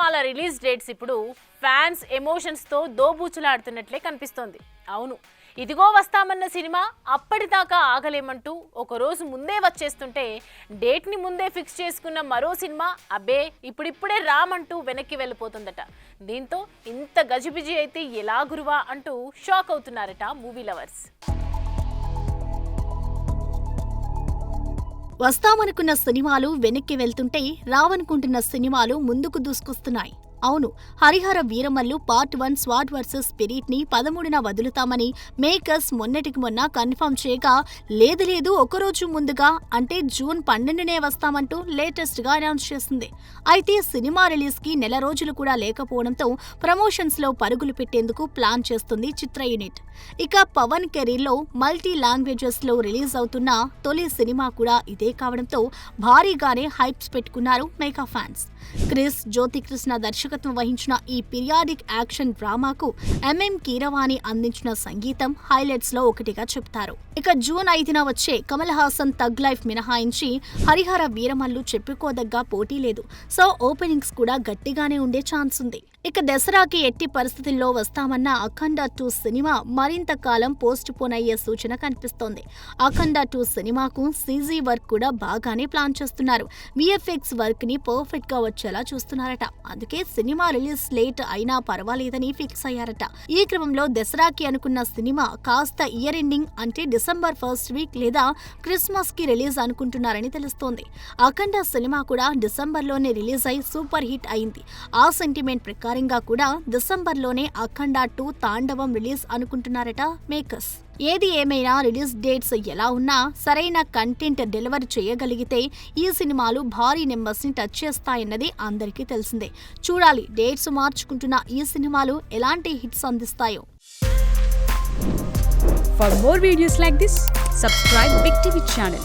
సినిమాల release dates ఇప్పుడు fans ఎమోషన్స్తో దోబూచులాడుతున్నట్లే కనిపిస్తోంది. అవును, ఇదిగో వస్తామన్న సినిమా అప్పటిదాకా ఆగలేమంటూ ఒకరోజు ముందే వచ్చేస్తుంటే డేట్ని ముందే ఫిక్స్ చేసుకున్న మరో సినిమా అబ్బే ఇప్పుడిప్పుడే రామంటూ వెనక్కి వెళ్ళిపోతుందట. దీంతో ఇంత గజిబిజి అయితే ఎలా గురువా అంటూ షాక్ అవుతున్నారట మూవీ లవర్స్. వస్తామనుకున్న సినిమాలు వెనక్కి వెళ్తుంటే రావనుకుంటున్న సినిమాలు ముందుకు దూసుకొస్తున్నాయి. అవును, Harihara Veeramallu part 1 swat versus spirit ని 13న వదులుతామని మేకర్స్ మొన్నటికి మొన్న కన్ఫర్మ్ చేయగా లేదు ఒకరోజు ముందుగా అంటే జూన్ 12నే వస్తామంటూ లేటెస్ట్ గా అనౌన్స్ చేసింది. అయితే సినిమా రిలీజ్ కి నెల రోజులు కూడా లేకపోవడంతో ప్రమోషన్స్ లో పరుగులు పెట్టేందుకు ప్లాన్ చేస్తుంది చిత్ర యూనిట్. ఇక పవన్ కెరీర్ లో మల్టీ లాంగ్వేజెస్ లో రిలీజ్ అవుతున్న తొలి సినిమా కూడా ఇదే కావడంతో భారీగానే హైప్స్ పెట్టుకున్నారు మెగా ఫ్యాన్స్. క్రిస్ జ్యోతికృష్ణ దర్శకత్వం వహించిన ఈ పీరియాడిక్ యాక్షన్ డ్రామాకు ఎంఎం కీరవాణి అందించిన సంగీతం హైలైట్స్ లో ఒకటిగా చెప్తారు. ఇక జూన్ 5న వచ్చే కమల్ హాసన్ థగ్ లైఫ్ మినహాయించి హరిహర వీరమల్లు చెప్పుకోదగ్గ పోటీ లేదు. సో ఓపెనింగ్స్ కూడా గట్టిగానే ఉండే ఛాన్స్ ఉంది. ఇక దసరాకి ఎట్టి పరిస్థితుల్లో వస్తామన్న అఖండ 2 సినిమా మరింత కాలం పోస్ట్ పోన్ అయ్యే సూచన కనిపిస్తోంది. అఖండ 2 సినిమాకు సీజీ వర్క్ కూడా బాగానే ప్లాన్ చేస్తున్నారు. విఎఫ్ఎక్స్ వర్క్ ని పర్ఫెక్ట్ గా వచ్చేలా చూస్తున్నారట. అందుకే సినిమా రిలీజ్ లేట్ అయినా పర్వాలేదని ఫిక్స్ అయ్యారట. ఈ క్రమంలో దసరాకి అనుకున్న సినిమా కాస్త ఇయర్ ఎండింగ్ అంటే డిసెంబర్ 1st వీక్ లేదా క్రిస్మస్ కి రిలీజ్ అనుకుంటున్నారని తెలుస్తోంది. అఖండ సినిమా కూడా డిసెంబర్లోనే రిలీజ్ అయి సూపర్ హిట్ అయింది. ఆ సెంటిమెంట్ ప్రకారంగా కూడా డిసెంబర్లోనే అఖండ 2 తాండవం రిలీజ్ అనుకుంటున్నారట మేకర్స్. ఏది ఏమైనా రిలీజ్ డేట్స్ ఎలా ఉన్నా సరైన కంటెంట్ డెలివరీ చేయగలిగితే ఈ సినిమాలు భారీ నెంబర్స్ ని టచ్ చేస్తాయన్నది అందరికీ తెలిసిందే. చూడాలి డేట్స్ మార్చుకుంటున్న ఈ సినిమాలు ఎలాంటి hits అందిస్తాయో. For more videos like this, subscribe Big TV channel.